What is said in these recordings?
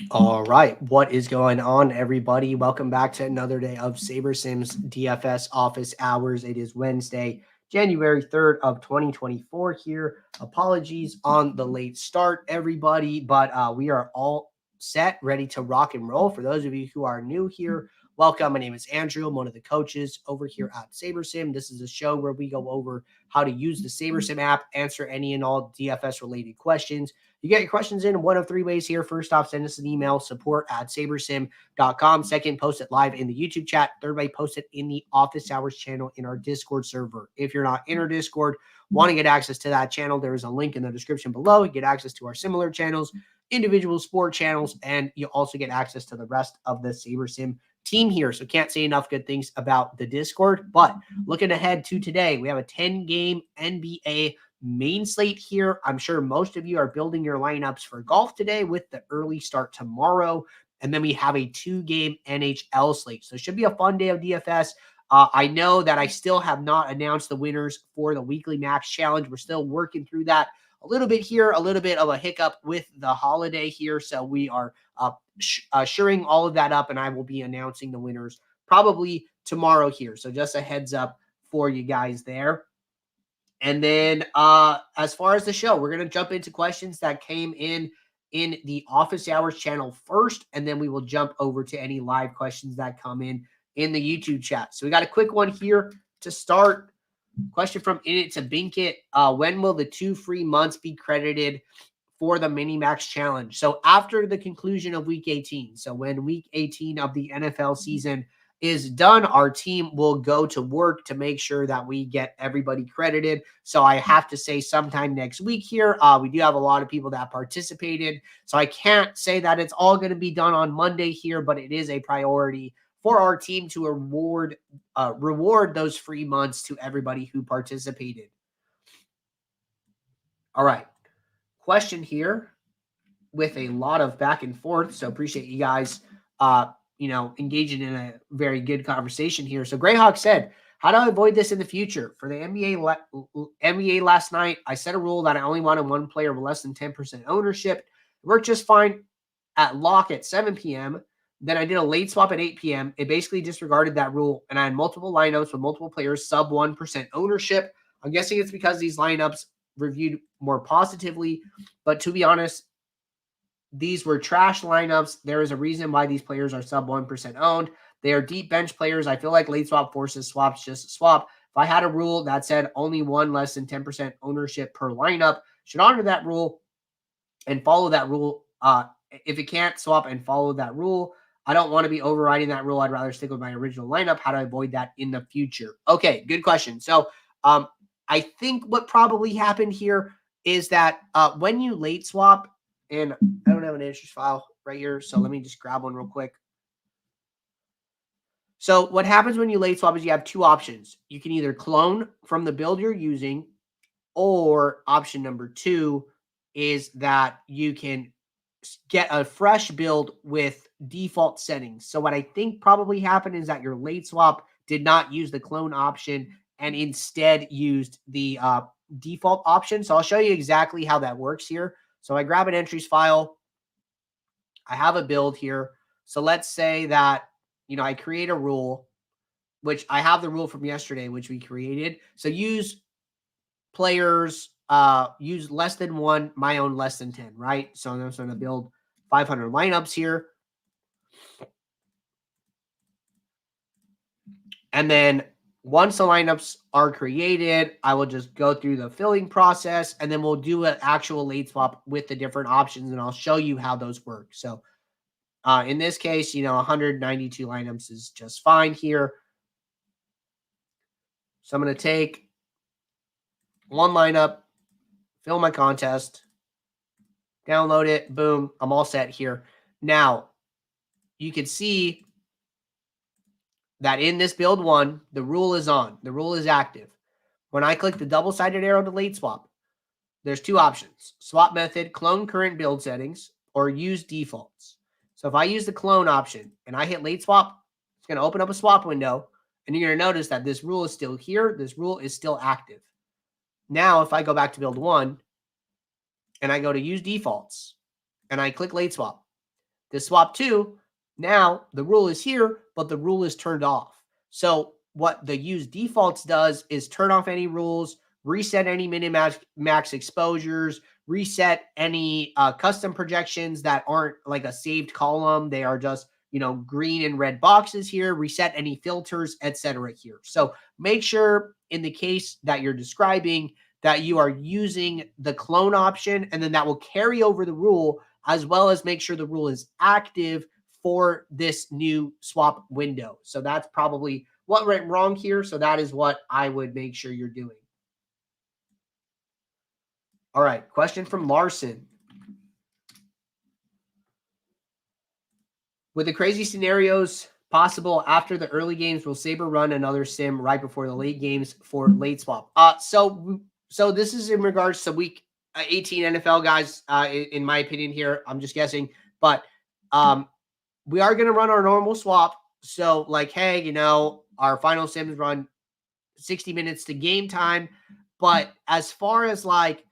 All right, what is going on, everybody? Welcome back to another day of SaberSim's DFS office hours. It is Wednesday, January 3rd of 2024 here. Apologies on the late start, everybody, but we are all set, ready to rock and roll. For those of you who are new here, welcome. My name is Andrew. I'm one of the coaches over here at SaberSim. This is a show where we go over how to use the SaberSim app, answer any and all DFS-related questions. You get your questions in one of three ways here. First off, send us an email, support@sabersim.com. Second, post it live in the YouTube chat. Third way, post it in the office hours channel in our Discord server. If you're not in our Discord, want to get access to that channel, there is a link in the description below. You get access to our similar channels, individual sport channels, and you also get access to the rest of the SaberSim team here. So can't say enough good things about the Discord. But looking ahead to today, we have a 10-game NBA main slate here. I'm sure most of you are building your lineups for golf today with the early start tomorrow. And then we have a 2-game NHL slate. So it should be a fun day of DFS. I know that I still have not announced the winners for the weekly max challenge. We're still working through that a little bit here, a little bit of a hiccup with the holiday here. So we are shoring all of that up, and I will be announcing the winners probably tomorrow here. So just a heads up for you guys there. And then as far as the show, we're going to jump into questions that came in the office hours channel first, and then we will jump over to any live questions that come in the YouTube chat. So we got a quick one here to start. Question from In It to Binkit. When will the 2 free months be credited for the mini max challenge? So after the conclusion of week 18. So when week 18 of the NFL season is done, our team will go to work to make sure that we get everybody credited. So I have to say sometime next week here. We do have a lot of people that participated. So I can't say that it's all going to be done on Monday here, but it is a priority for our team to reward those free months to everybody who participated. All right. Question here with a lot of back and forth. So appreciate you guys engaging in a very good conversation here. So Greyhawk said, how do I avoid this in the future? For the NBA last night, I set a rule that I only wanted one player with less than 10% ownership. It worked just fine at lock at 7 p.m. Then I did a late swap at 8 p.m. It basically disregarded that rule, and I had multiple lineups with multiple players sub 1% ownership. I'm guessing it's because these lineups reviewed more positively, but to be honest, these were trash lineups. There is a reason why these players are sub 1% owned. They are deep bench players. I feel like late swap forces swaps just a swap. If I had a rule that said only one less than 10% ownership per lineup, should honor that rule and follow that rule. If it can't swap and follow that rule, I don't want to be overriding that rule. I'd rather stick with my original lineup. How do I avoid that in the future? Okay, good question. So I think what probably happened here is that when you late swap, and I don't have an interest file right here, so let me just grab one real quick. So what happens when you late swap is you have two options. You can either clone from the build you're using, or option number 2 is that you can get a fresh build with default settings. So what I think probably happened is that your late swap did not use the clone option and instead used the default option. So I'll show you exactly how that works here. So I grab an entries file. I have a build here. So let's say that, I create a rule, which I have the rule from yesterday, which we created. So use players, use less than 1, my own less than 10, right? So I'm just going to build 500 lineups here. And then once the lineups are created, I will just go through the filling process, and then we'll do an actual late swap with the different options, and I'll show you how those work. So in this case, 192 lineups is just fine here. So I'm going to take one lineup, fill my contest, download it, boom, I'm all set here. Now, you can see that in this build 1, the rule is on. The rule is active. When I click the double-sided arrow to late swap, there's 2 options. Swap method, clone current build settings, or use defaults. So if I use the clone option and I hit late swap, it's going to open up a swap window, and you're going to notice that this rule is still here. This rule is still active. Now, if I go back to build 1 and I go to use defaults and I click late swap, The swap 2, now the rule is here, but the rule is turned off. So what the use defaults does is turn off any rules, reset any max exposures, reset any custom projections that aren't like a saved column. They are just, green and red boxes here, reset any filters, etc. here. So make sure in the case that you're describing that you are using the clone option, and then that will carry over the rule, as well as make sure the rule is active for this new swap window. So that's probably what went wrong here. So that is what I would make sure you're doing. All right, question from Larson. With the crazy scenarios possible after the early games, will Saber run another sim right before the late games for late swap? So this is in regards to week 18 NFL guys, in my opinion here. I'm just guessing, but we are going to run our normal swap. So like, hey, our final sims run 60 minutes to game time. But as far as like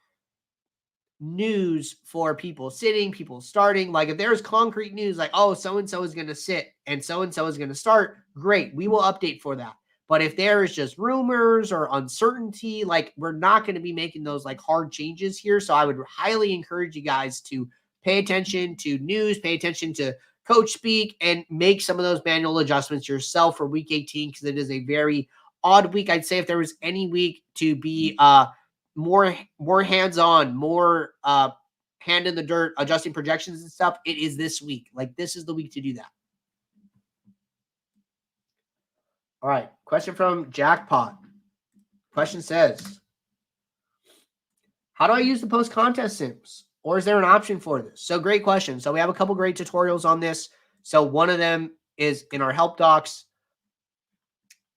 news for people sitting, people starting, like if there's concrete news like, oh, so-and-so is going to sit and so-and-so is going to start, great. We will update for that. But if there is just rumors or uncertainty, like we're not going to be making those like hard changes here. So I would highly encourage you guys to pay attention to news, pay attention to coach speak, and make some of those manual adjustments yourself for week 18, because it is a very odd week. I'd say if there was any week to be more hands-on, more hand in the dirt, adjusting projections and stuff, it is this week. Like this is the week to do that. All right, question from Jackpot. Question says, how do I use the post-contest sims? Or is there an option for this? So great question. So we have a couple great tutorials on this. So one of them is in our help docs.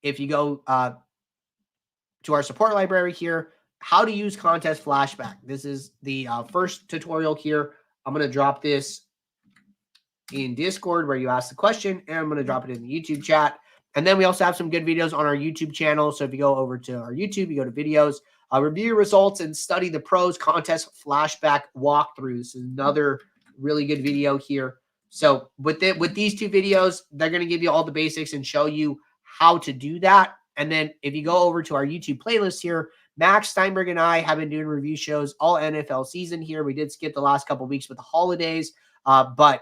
If you go to our support library here, how to use contest flashback. This is the first tutorial here. I'm going to drop this in Discord where you ask the question, and I'm going to drop it in the YouTube chat. And then we also have some good videos on our YouTube channel. So if you go over to our YouTube, you go to videos, review results and study the pros contest flashback walkthrough. This is another really good video here. So with these two videos, they're going to give you all the basics and show you how to do that. And then if you go over to our YouTube playlist here, Max Steinberg and I have been doing review shows all NFL season here. We did skip the last couple of weeks with the holidays, but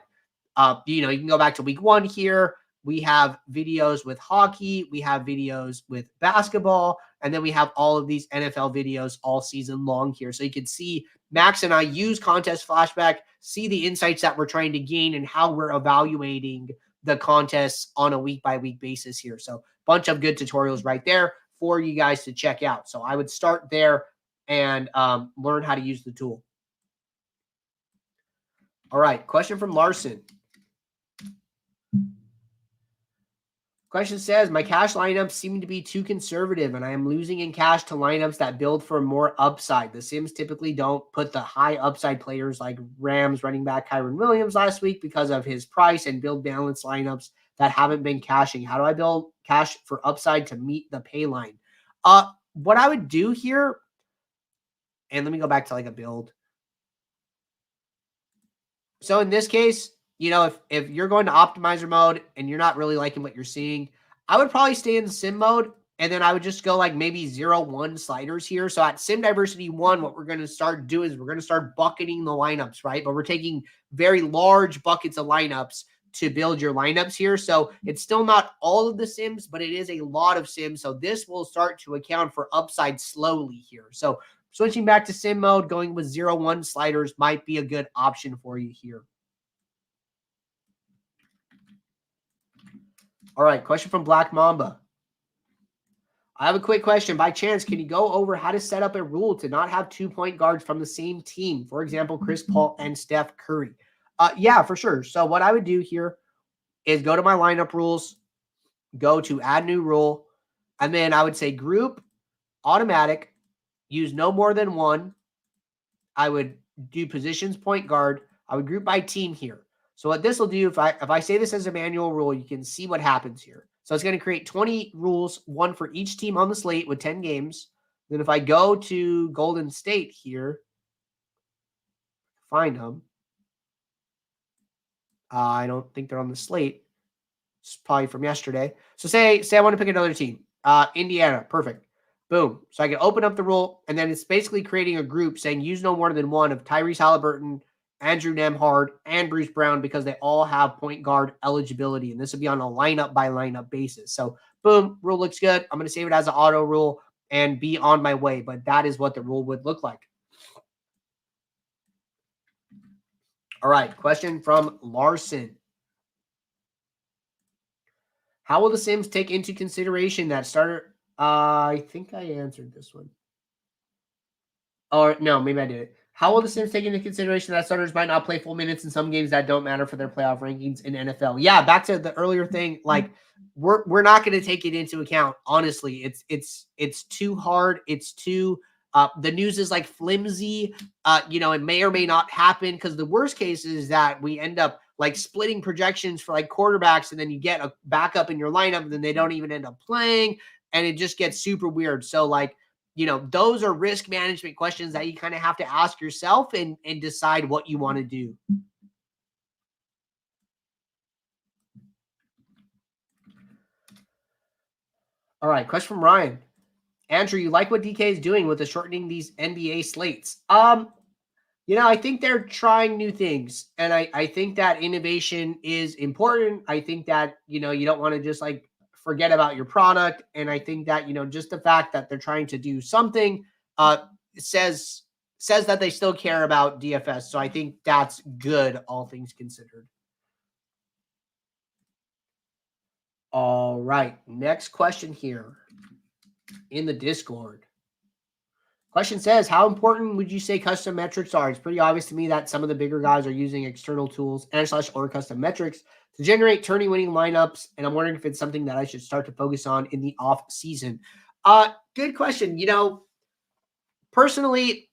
you can go back to week 1 here. We have videos with hockey. We have videos with basketball. And then we have all of these NFL videos all season long here. So you can see Max and I use contest flashback, see the insights that we're trying to gain and how we're evaluating the contests on a week-by-week basis here. So bunch of good tutorials right there for you guys to check out. So I would start there and learn how to use the tool. All right, question from Larson. Question says, my cash lineups seem to be too conservative, and I am losing in cash to lineups that build for more upside. The Sims typically don't put the high upside players like Rams running back Kyron Williams last week because of his price, and build balanced lineups that haven't been cashing. How do I build cash for upside to meet the pay line? What I would do here, and let me go back to like a build. So in this case, if you're going to optimizer mode and you're not really liking what you're seeing, I would probably stay in the sim mode, and then I would just go like maybe 0-1 sliders here. So at sim diversity 1, what we're going to start doing is we're going to start bucketing the lineups, right? But we're taking very large buckets of lineups to build your lineups here. So it's still not all of the sims, but it is a lot of sims. So this will start to account for upside slowly here. So switching back to sim mode, going with 0-1 sliders might be a good option for you here. All right, question from Black Mamba. I have a quick question. By chance, can you go over how to set up a rule to not have 2 point guards from the same team? For example, Chris Paul and Steph Curry. Yeah, for sure. So what I would do here is go to my lineup rules, go to add new rule, and then I would say group, automatic, use no more than 1. I would do positions point guard. I would group by team here. So what this will do, if I say this as a manual rule, you can see what happens here. So it's going to create 20 rules, 1 for each team on the slate with 10 games. Then if I go to Golden State here, find them. I don't think they're on the slate. It's probably from yesterday. So say I want to pick another team. Indiana, perfect. Boom. So I can open up the rule, and then it's basically creating a group saying use no more than one of Tyrese Halliburton, Andrew Nemhard, and Bruce Brown because they all have point guard eligibility. And this will be on a lineup by lineup basis. So boom, rule looks good. I'm going to save it as an auto rule and be on my way. But that is what the rule would look like. All right. Question from Larson. How will the Sims take into consideration that starter? I think I answered this one. Or no, maybe I did it. How will the Sims take into consideration that starters might not play full minutes in some games that don't matter for their playoff rankings in NFL? Yeah, back to the earlier thing. Like we're not going to take it into account. Honestly, it's too hard. It's too. The news is like flimsy. It may or may not happen because the worst case is that we end up like splitting projections for like quarterbacks, and then you get a backup in your lineup, and then they don't even end up playing, and it just gets super weird. So like, those are risk management questions that you kind of have to ask yourself and decide what you want to do. All right, question from Ryan. Andrew, you like what DK is doing with the shortening these NBA slates? I think they're trying new things, and I think that innovation is important. I think that, you don't want to just like forget about your product. And I think that, just the fact that they're trying to do something says that they still care about DFS. So I think that's good, all things considered. All right, next question here in the Discord. Question says, how important would you say custom metrics are? It's pretty obvious to me that some of the bigger guys are using external tools and/or custom metrics to generate tourney-winning lineups, and I'm wondering if it's something that I should start to focus on in the off season. Good question. Personally,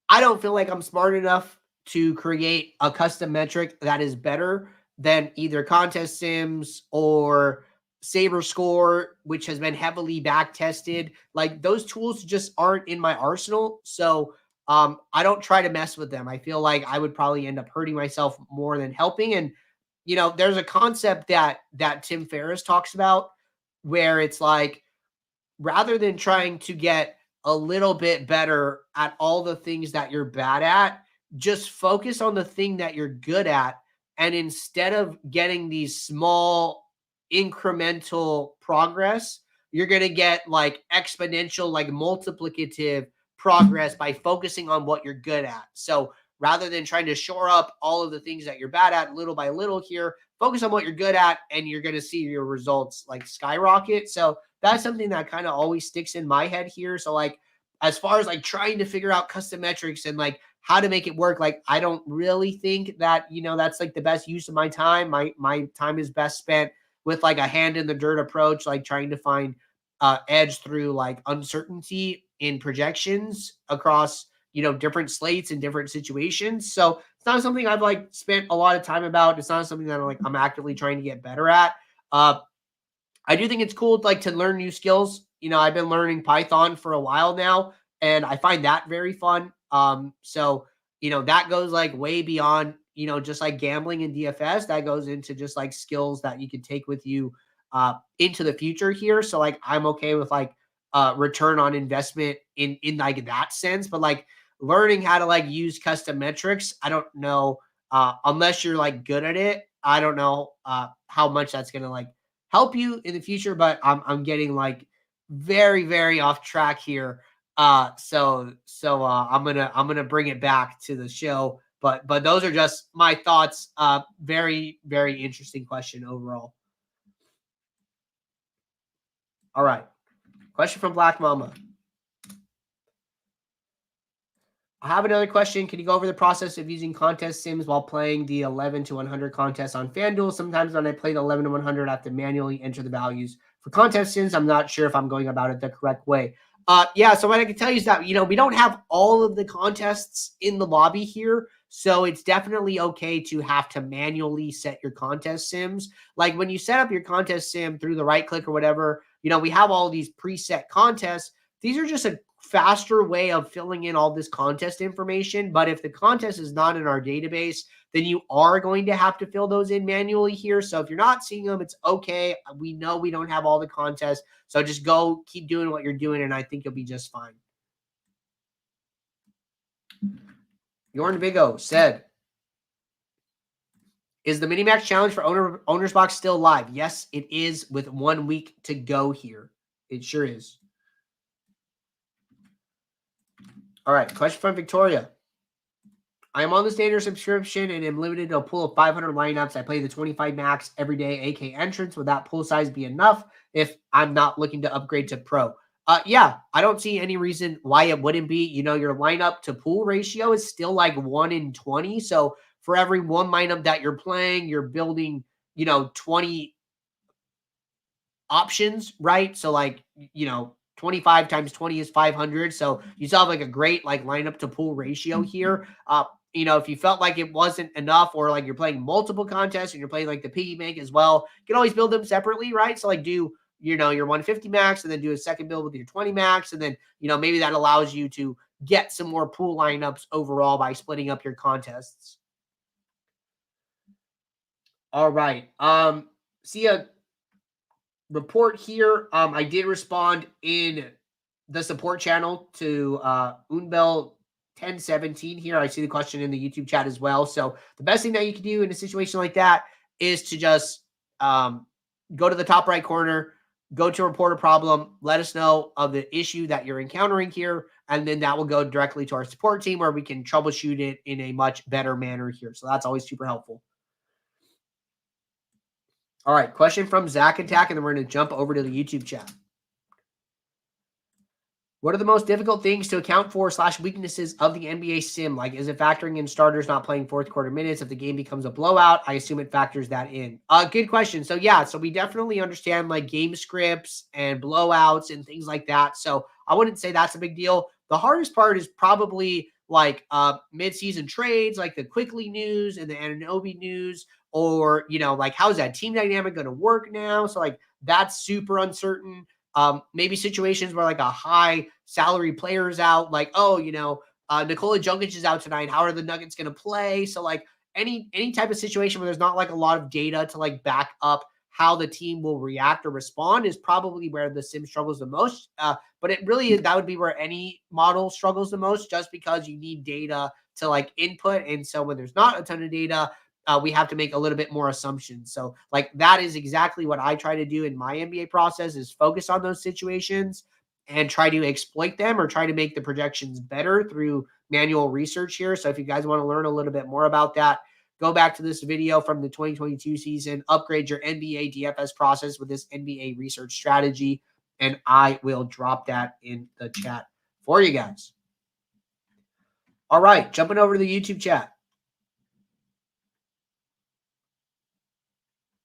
I don't feel like I'm smart enough to create a custom metric that is better than either Contest Sims or SaberScore, which has been heavily back tested. Like those tools just aren't in my arsenal. So I don't try to mess with them. I feel like I would probably end up hurting myself more than helping. And, there's a concept that Tim Ferriss talks about where it's like, rather than trying to get a little bit better at all the things that you're bad at, just focus on the thing that you're good at. And instead of getting these small incremental progress, you're going to get like exponential, like multiplicative progress by focusing on what you're good at. So rather than trying to shore up all of the things that you're bad at little by little here, focus on what you're good at, and you're going to see your results like skyrocket. So that's something that kind of always sticks in my head here. So like, as far as like trying to figure out custom metrics and like how to make it work, like I don't really think that, that's like the best use of my time. My time is best spent with like a hand in the dirt approach, like trying to find edge through like uncertainty in projections across, different slates and different situations. So it's not something I've like spent a lot of time about. It's not something that I'm actively trying to get better at. I do think it's cool like to learn new skills. I've been learning Python for a while now, and I find that very fun. So that goes like way beyond, just like gambling and DFS. That goes into just like skills that you can take with you into the future here. So like I'm okay with like return on investment in like that sense, but like learning how to like use custom metrics, I don't know, unless you're like good at it. I don't know how much that's gonna like help you in the future, but I'm getting like very, very off track here. So I'm gonna bring it back to the show, but those are just my thoughts. Very, very interesting question overall. All right, question from Black Mama. I have another question. Can you go over the process of using contest sims while playing the 11 to 100 contest on Fanduel? Sometimes when I play the 11 to 100, I have to manually enter the values for contest sims. I'm not sure if I'm going about it the correct way. Yeah, so what I can tell you is that, we don't have all of the contests in the lobby here. So it's definitely okay to have to manually set your contest sims. Like when you set up your contest sim through the right click or whatever, we have all these preset contests. These are just a faster way of filling in all this contest information. But if the contest is not in our database, then you are going to have to fill those in manually here. So if you're not seeing them, it's okay. We know we don't have all the contests. So just go keep doing what you're doing, and I think you'll be just fine. Jorn Vigo said, is the Minimax Challenge for OwnersBox still live? Yes, it is, with 1 week to go here. It sure is. All right, question from Victoria. I am on the standard subscription and am limited to a pool of 500 lineups. I play the 25 max every day, AK entrance. Would that pool size be enough if I'm not looking to upgrade to pro? Yeah, I don't see any reason why it wouldn't be. You know, your lineup to pool ratio is still like 1 in 20. So for every one lineup that you're playing, you're building, 20 options, right? So like, 25 times 20 is 500. So you still have like a great like lineup to pool ratio here. If you felt like it wasn't enough, or like you're playing multiple contests and you're playing like the piggy bank as well, you can always build them separately, right? So like do, your 150 max and then do a second build with your 20 max. And then, maybe that allows you to get some more pool lineups overall by splitting up your contests. All right. See a report here. I did respond in the support channel to Unbel 1017 here. I see the question in the YouTube chat as well. So the best thing that you can do in a situation like that is to just go to the top right corner, go to report a problem, let us know of the issue that you're encountering here, and then that will go directly to our support team where we can troubleshoot it in a much better manner here. So that's always super helpful. All right, question from Zach Attack, and then we're going to jump over to the YouTube chat. What are the most difficult things to account for / weaknesses of the NBA sim? Like, is it factoring in starters not playing fourth quarter minutes? If the game becomes a blowout, I assume it factors that in. Good question. So yeah, so we definitely understand like game scripts and blowouts and things like that. So I wouldn't say that's a big deal. The hardest part is probably like mid-season trades, like the Quickly news and the Anunoby news, or, like how's that team dynamic going to work now? So like that's super uncertain. Maybe situations where like a high salary player is out, like, Nikola Jokic is out tonight. How are the Nuggets going to play? So like any type of situation where there's not like a lot of data to like back up how the team will react or respond is probably where the sim struggles the most. But it really, that would be where any model struggles the most, just because you need data to like input. And so when there's not a ton of data, we have to make a little bit more assumptions. So like that is exactly what I try to do in my NBA process, is focus on those situations and try to exploit them or try to make the projections better through manual research here. So if you guys want to learn a little bit more about that, go back to this video from the 2022 season, upgrade your NBA DFS process with this NBA research strategy, and I will drop that in the chat for you guys. All right, jumping over to the YouTube chat.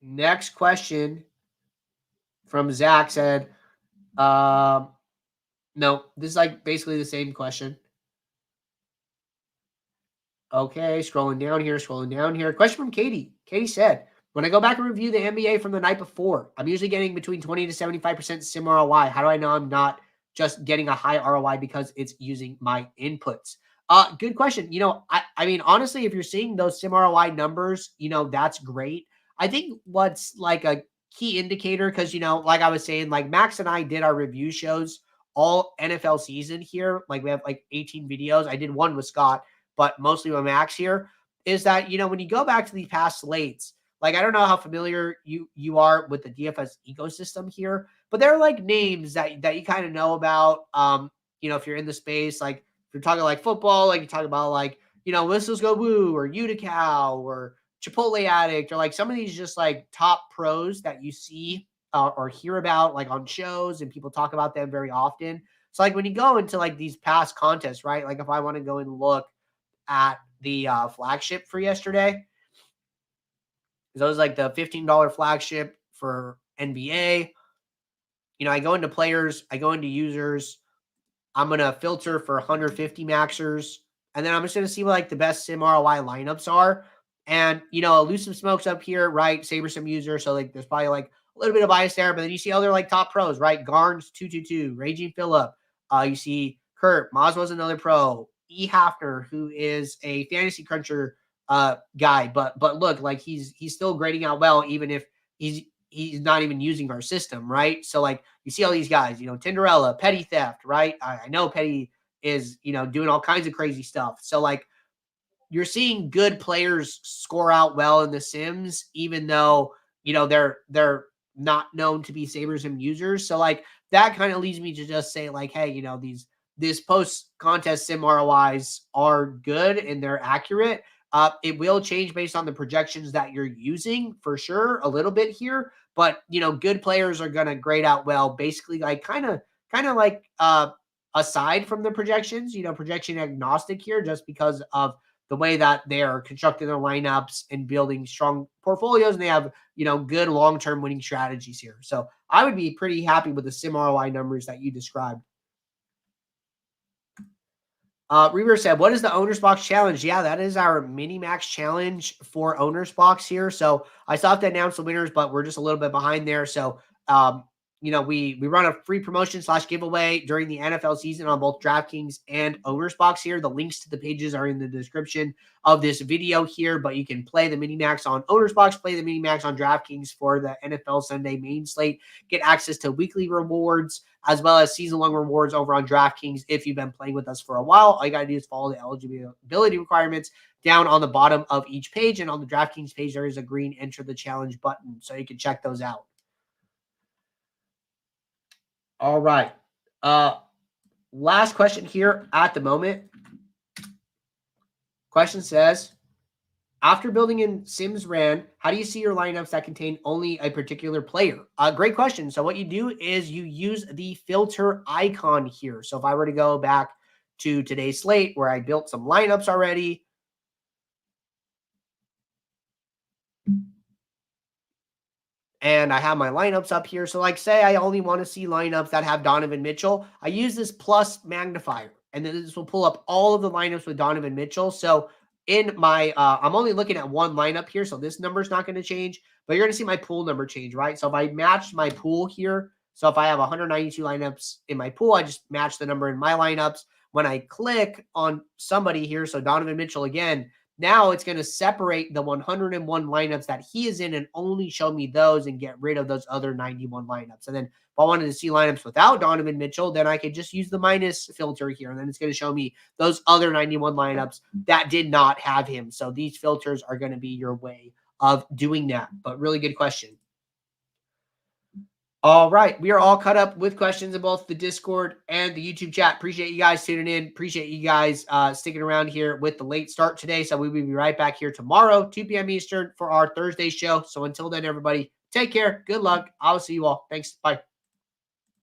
Next question from Zach said, no, this is like basically the same question. Okay, scrolling down here. Question from Katie. Katie said, when I go back and review the NBA from the night before, I'm usually getting between 20 to 75% sim ROI. How do I know I'm not just getting a high ROI because it's using my inputs? Good question. I mean, honestly, if you're seeing those sim ROI numbers, that's great. I think what's like a key indicator, because, like I was saying, like Max and I did our review shows all NFL season here. Like we have like 18 videos. I did one with Scott, but mostly with Max here, is that, when you go back to the past slates, like, I don't know how familiar you are with the DFS ecosystem here, but there are like names that you kind of know about, if you're in the space, like if you're talking like football, like you talk about like, Whistles Go Woo or Uticow or Chipotle Addict, or like some of these just like top pros that you see or hear about like on shows, and people talk about them very often. So like when you go into like these past contests, right? Like if I want to go and look at the flagship for yesterday, so it was like the $15 flagship for NBA. I go into players, I go into users. I'm going to filter for 150 maxers. And then I'm just going to see what like the best sim ROI lineups are. And, Elusive Smoke's up here, right? SaberSim user. So like there's probably like a little bit of bias there. But then you see other like top pros, right? Garns 222, Raging Phillip. You see Kurt, Mazwa's another pro. E. Hafner, who is a fantasy cruncher guy, but look, like he's still grading out well, even if he's not even using our system, right? So like you see all these guys, Tinderella, Petty Theft, right? I know Petty is doing all kinds of crazy stuff. So like you're seeing good players score out well in the Sims, even though they're not known to be SaberSim users. So like that kind of leads me to just say like, hey, this post contest Sim ROIs are good and they're accurate. It will change based on the projections that you're using for sure a little bit here, but good players are gonna grade out well. Basically, like kind of like aside from the projections, projection agnostic here, just because of the way that they are constructing their lineups and building strong portfolios, and they have good long-term winning strategies here. So I would be pretty happy with the Sim ROI numbers that you described. Reaver said, what is the OwnersBox challenge? Yeah, that is our mini max challenge for OwnersBox here. So I still have to announce the winners, but we're just a little bit behind there. So, we run a free promotion / giveaway during the NFL season on both DraftKings and OwnersBox here. The links to the pages are in the description of this video here, but you can play the mini max on OwnersBox, play the mini max on DraftKings for the NFL Sunday main slate, get access to weekly rewards, as well as season-long rewards over on DraftKings if you've been playing with us for a while. All you got to do is follow the eligibility requirements down on the bottom of each page. And on the DraftKings page, there is a green Enter the Challenge button, so you can check those out. All right. Last question here at the moment. Question says, after building in Sims Ran, how do you see your lineups that contain only a particular player? Great question. So what you do is you use the filter icon here. So if I were to go back to today's slate where I built some lineups already, and I have my lineups up here. So like say I only want to see lineups that have Donovan Mitchell. I use this plus magnifier, and then this will pull up all of the lineups with Donovan Mitchell. So in my, I'm only looking at one lineup here, so this number is not going to change, but you're going to see my pool number change, right? So if I match my pool here, so if I have 192 lineups in my pool, I just match the number in my lineups. When I click on somebody here, so Donovan Mitchell again, now it's going to separate the 101 lineups that he is in and only show me those and get rid of those other 91 lineups. And then if I wanted to see lineups without Donovan Mitchell, then I could just use the minus filter here. And then it's going to show me those other 91 lineups that did not have him. So these filters are going to be your way of doing that. But really good question. All right. We are all caught up with questions in both the Discord and the YouTube chat. Appreciate you guys tuning in. Appreciate you guys sticking around here with the late start today. So we will be right back here tomorrow, 2 p.m. Eastern for our Thursday show. So until then, everybody, take care. Good luck. I'll see you all. Thanks. Bye.